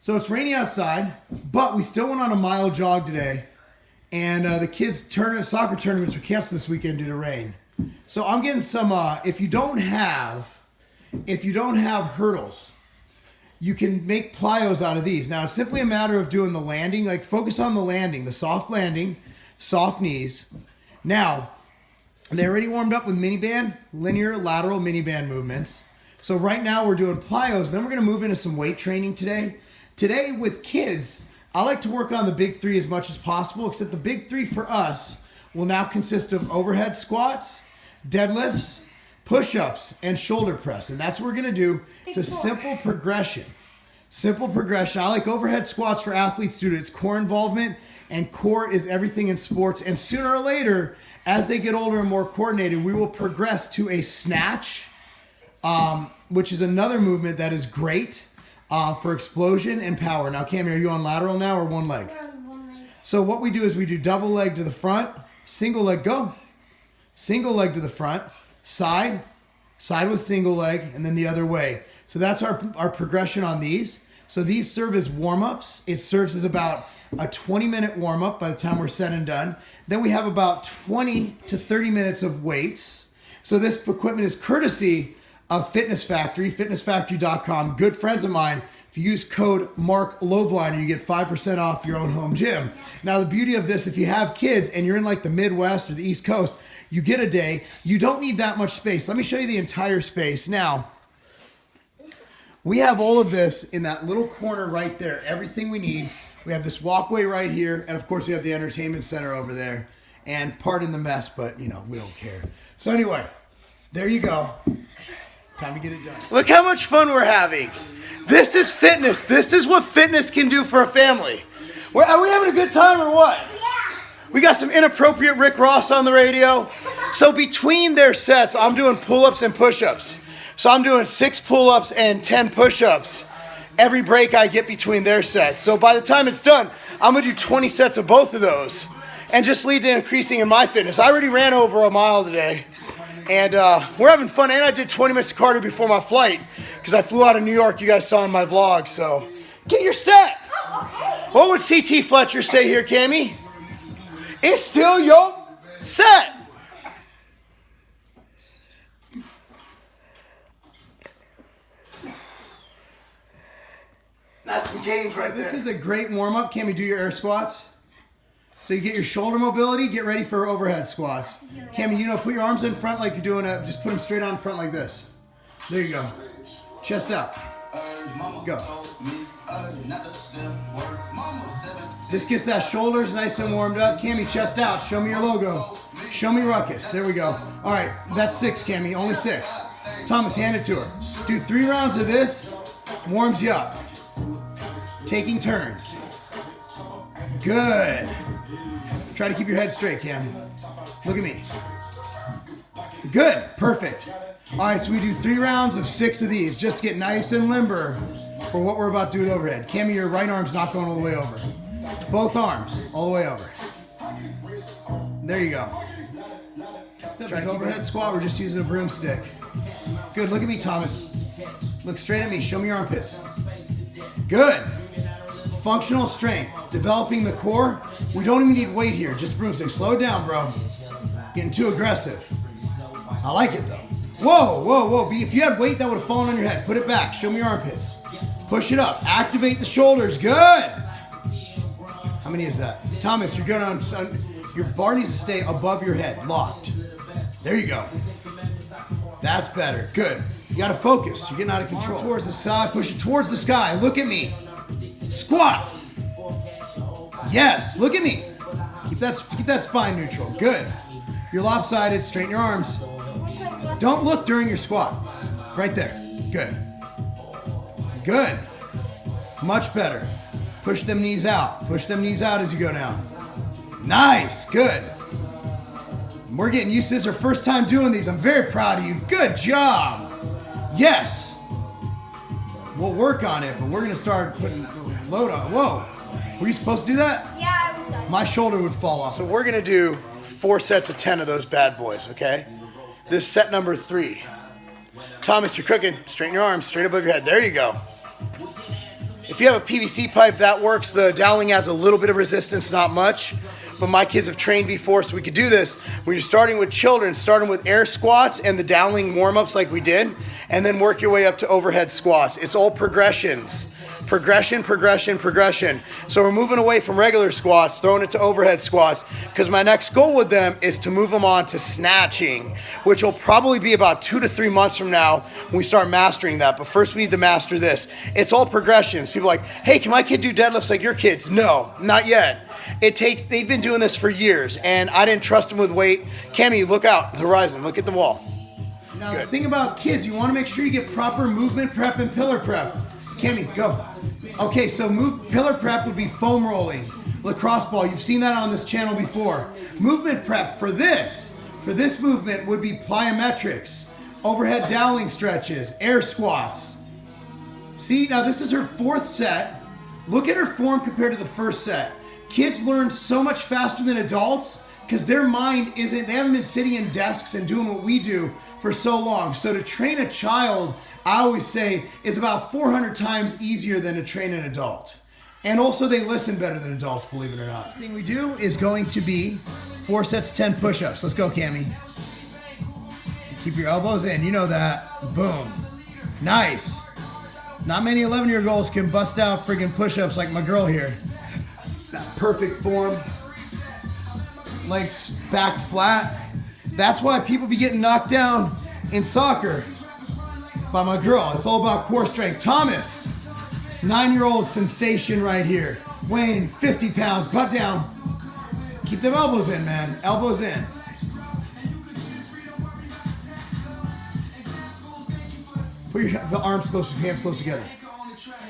So it's raining outside, but we still went on a mile jog today. And the kids' soccer tournaments were canceled this weekend due to rain. So I'm getting some, if you don't have hurdles, you can make plyos out of these. Now, it's simply a matter of doing the landing, like focus on the landing, the soft landing, soft knees. Now, they already warmed up with mini band, linear lateral mini band movements. So right now we're doing plyos. Then we're going to move into some weight training today. Today with kids, I like to work on the big three as much as possible, except the big three for us will now consist of overhead squats, deadlifts, push-ups, and shoulder press. And that's what we're going to do. It's a simple progression. Simple progression. I like overhead squats for athletes due to its core involvement, and core is everything in sports. And sooner or later, as they get older and more coordinated, we will progress to a snatch, which is another movement that is great for explosion and power. Now, Cami, are you on lateral now or one leg? On one leg. So what we do is we do double leg to the front, single leg, go. Single leg to the front, side with single leg, and then the other way. So that's our progression on these. So these serve as warm-ups. It serves as about a 20-minute warm-up by the time we're said and done. Then we have about 20 to 30 minutes of weights. So this equipment is courtesy of Fitness Factory, fitnessfactory.com. Good friends of mine. If you use code Marc Lobliner, you get 5% off your own home gym. Now, the beauty of this, if you have kids and you're in like the Midwest or the East Coast, you get a day. You don't need that much space. Let me show you the entire space. Now, we have all of this in that little corner right there. Everything we need. We have this walkway right here. And of course, we have the entertainment center over there. And pardon the mess, but you know, we don't care. So anyway, there you go. Time to get it done. Look how much fun we're having. This is fitness. This is what fitness can do for a family. Are we having a good time or what? Yeah. We got some inappropriate Rick Ross on the radio. So between their sets, I'm doing pull-ups and push-ups. So I'm doing 6 pull-ups and 10 push-ups every break I get between their sets. So by the time it's done, I'm going to do 20 sets of both of those and just lead to increasing in my fitness. I already ran over a mile today. And we're having fun, and I did 20 minutes of cardio before my flight because I flew out of New York. You guys saw in my vlog, so get your set. What would CT Fletcher say here, Cami? It's still your set. That's some gains right there. This is a great warm-up. Cami, do your air squats. So you get your shoulder mobility, get ready for overhead squats. Cami, you know, put your arms in front like you're doing just put them straight on in front like this. There you go. Chest out. Go. This gets that shoulders nice and warmed up. Cami, chest out. Show me your logo. Show me ruckus. There we go. All right, that's 6, Cami. Only 6. Thomas, hand it to her. Do 3 rounds of this. Warms you up. Taking turns. Good. Try to keep your head straight, Cam. Look at me. Good. Perfect. All right, so we do 3 rounds of 6 of these. Just get nice and limber for what we're about to do with overhead. Cami, your right arm's not going all the way over. Both arms all the way over. There you go. Try to overhead squat. We're just using a broomstick. Good. Look at me, Thomas. Look straight at me. Show me your armpits. Good. Functional strength. Developing the core. We don't even need weight here. Just broomstick. Slow it down, bro. Getting too aggressive. I like it, though. Whoa, whoa, whoa. If you had weight, that would have fallen on your head. Put it back. Show me your armpits. Push it up. Activate the shoulders. Good. How many is that? Thomas, you're going on. Your bar needs to stay above your head. Locked. There you go. That's better. Good. You got to focus. You're getting out of control. Arm towards the side. Push it towards the sky. Look at me. Squat. Yes. Look at me. Keep that spine neutral. Good. You're lopsided. Straighten your arms. Don't look during your squat. Right there. Good. Good. Much better. Push them knees out. Push them knees out as you go down. Nice. Good. We're getting used to this. Our first time doing these. I'm very proud of you. Good job. Yes. We'll work on it, but we're going to start putting load on. Whoa. Were you supposed to do that? Yeah, I was done. My shoulder would fall off. So we're going to do 4 sets of 10 of those bad boys, okay? This is set number 3. Thomas, you're cooking. Straighten your arms straight above your head. There you go. If you have a PVC pipe, that works. The doweling adds a little bit of resistance, not much. But my kids have trained before, so we could do this. When you're starting with children, starting with air squats and the doweling warm-ups like we did, and then work your way up to overhead squats. It's all progressions. Progression, progression, progression. So we're moving away from regular squats, throwing it to overhead squats, because my next goal with them is to move them on to snatching, which will probably be about 2 to 3 months from now when we start mastering that. But first we need to master this. It's all progressions. People are like, hey, can my kid do deadlifts like your kids? No, not yet. They've been doing this for years, and I didn't trust them with weight. Kami, look out, the horizon, look at the wall. Now, the thing about kids, you want to make sure you get proper movement prep and pillar prep. Kami, go. Okay, so pillar prep would be foam rolling, lacrosse ball. You've seen that on this channel before. Movement prep for this movement would be plyometrics, overhead doweling stretches, air squats. See, now this is her 4th set. Look at her form compared to the first set. Kids learn so much faster than adults because their mind they haven't been sitting in desks and doing what we do for so long. So to train a child, I always say, is about 400 times easier than to train an adult. And also they listen better than adults, believe it or not. The thing we do is going to be 4 sets, 10 push-ups. Let's go, Kami. Keep your elbows in, you know that. Boom. Nice. Not many 11-year-olds can bust out friggin' push-ups like my girl here. That perfect form. Legs back flat. That's why people be getting knocked down in soccer by my girl. It's all about core strength. Thomas, 9-year-old sensation right here. Weighing 50 pounds, butt down. Keep them elbows in, man. Elbows in. Put your arms close, hands close together.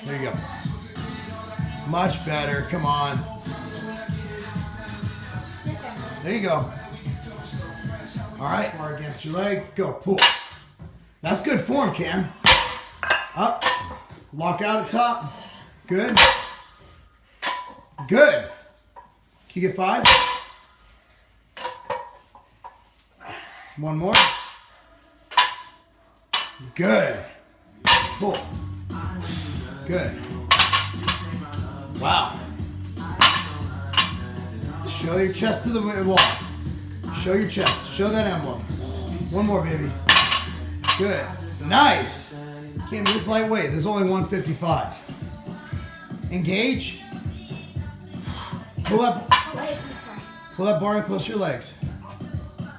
There you go. Much better. Come on. There you go. All right. Bar against your leg. Go. Pull. That's good form, Cam. Up. Lock out at top. Good. Good. Can you get 5? One more. Good. Pull. Good. Wow. Show your chest to the wall. Show your chest. Show that emblem. One more, baby. Good. Nice. Can't this lightweight. There's only 155. Engage. Pull up. Pull that bar in close to your legs.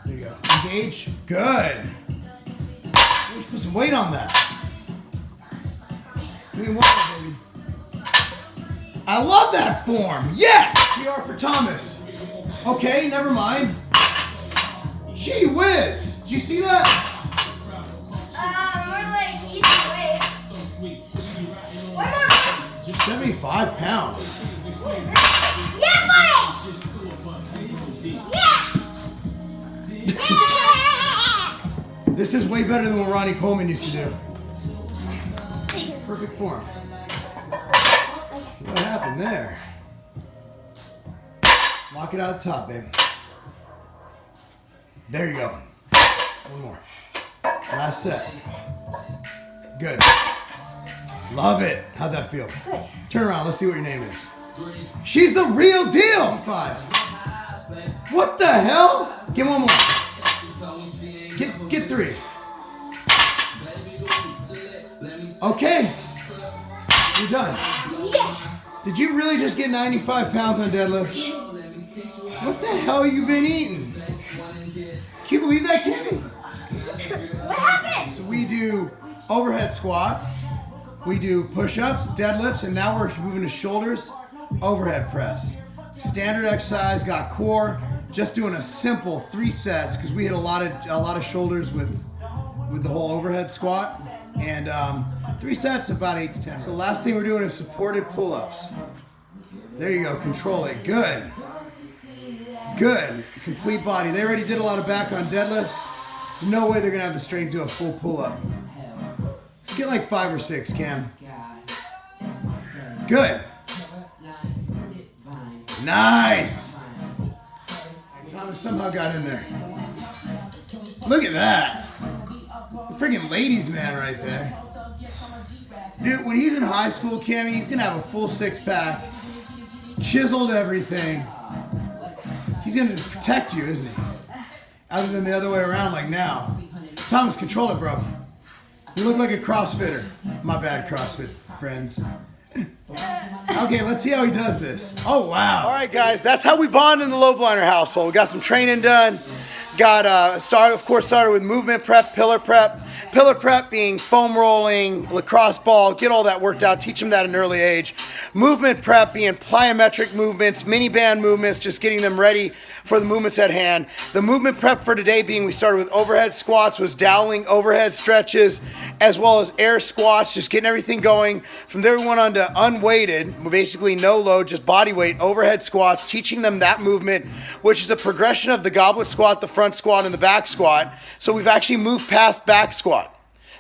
There you go. Engage. Good. Let's put some weight on that. Give me one more, baby. I love that form. Yes. PR for Thomas. Okay, never mind. Gee whiz. Did you see that? More like easy weight. One more. 75 pounds. Yeah, buddy. Yeah. This is way better than what Ronnie Coleman used to do. Perfect form. What happened there? Lock it out the top, babe. There you go. One more. Last set. Good. Love it. How'd that feel? Good. Turn around. Let's see what your name is. She's the real deal. 5. What the hell? Get one more. Get 3. Okay. You're done. Yeah. Did you really just get 95 pounds on deadlift? What the hell have you been eating? Can you believe that, Kami? What happened? So we do overhead squats, we do push-ups, deadlifts, and now we're moving to shoulders, overhead press. Standard exercise, got core, just doing a simple 3 sets because we hit a lot of shoulders with the whole overhead squat. And 3 sets, about 8 to 10. So the last thing we're doing is supported pull-ups. There you go, control it, good. Good, complete body. They already did a lot of back on deadlifts. There's no way they're gonna have the strength to do a full pull-up. Let's get like 5 or 6, Cam. Good. Nice. Thomas somehow got in there. Look at that. The freaking ladies man right there. Dude, when he's in high school, Kami, he's gonna have a full six-pack, chiseled everything. He's gonna protect you, isn't he? Other than the other way around, like now. Thomas, control it, bro. You look like a CrossFitter. My bad, CrossFit friends. Okay, let's see how he does this. Oh, wow. All right, guys, that's how we bond in the Lobliner household. We got some training done. Got started with movement prep, pillar prep. Pillar prep being foam rolling, lacrosse ball, get all that worked out, teach them that at an early age. Movement prep being plyometric movements, mini band movements, just getting them ready for the movements at hand. The movement prep for today being we started with overhead squats, was doweling overhead stretches, as well as air squats, just getting everything going. From there we went on to unweighted, basically no load, just body weight, overhead squats, teaching them that movement, which is a progression of the goblet squat, the front squat, and the back squat. So we've actually moved past back squat.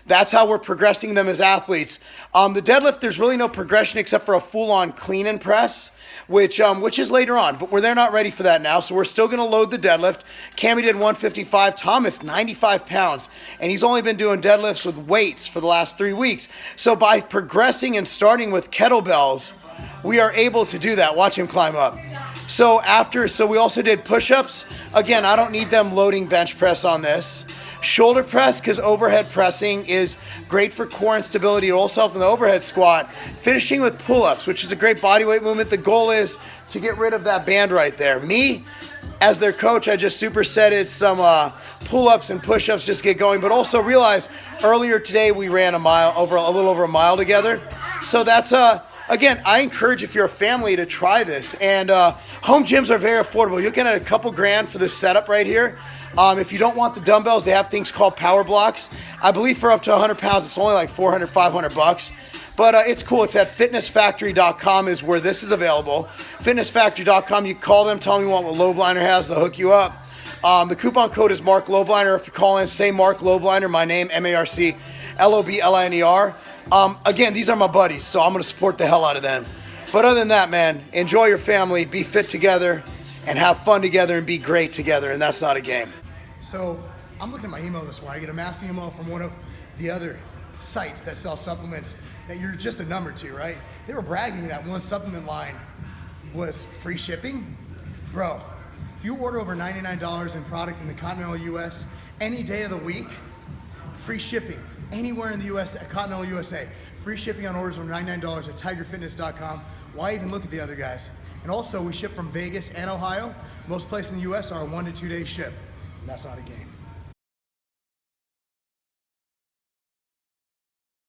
That's how we're progressing them as athletes. The deadlift, there's really no progression except for a full-on clean and press, which is later on, but they're not ready for that now, so we're still gonna load the deadlift. Kami did 155, Thomas 95 pounds, and he's only been doing deadlifts with weights for the last 3 weeks. So by progressing and starting with kettlebells, we are able to do that. Watch him climb up. So we also did push-ups. Again, I don't need them loading bench press on this. Shoulder press, because overhead pressing is great for core and stability. It also helps in the overhead squat. Finishing with pull-ups, which is a great bodyweight movement. The goal is to get rid of that band right there. Me, as their coach, I just supersetted some pull-ups and push-ups, just get going. But also realize earlier today we ran a little over a mile together. So that's again, I encourage if you're a family to try this. And home gyms are very affordable. You're looking at a couple grand for this setup right here. If you don't want the dumbbells, they have things called power blocks. I believe for up to 100 pounds, it's only like 400, 500 bucks. But it's cool. It's at fitnessfactory.com is where this is available. Fitnessfactory.com, you call them, tell them you want what Lobliner has, they'll hook you up. The coupon code is Marc Lobliner. If you call in, say Marc Lobliner, my name, MarcLobliner. Again, these are my buddies, so I'm going to support the hell out of them. But other than that, man, enjoy your family, be fit together, and have fun together and be great together, and that's not a game. So I'm looking at my email this morning. I get a mass email from one of the other sites that sell supplements that you're just a number to, right? They were bragging that one supplement line was free shipping. Bro, if you order over $99 in product in the continental US, any day of the week, free shipping. Anywhere in the US, at continental USA. Free shipping on orders over $99 at tigerfitness.com. Why even look at the other guys? And also, we ship from Vegas and Ohio. Most places in the US are a 1 to 2 day ship, and that's not a game.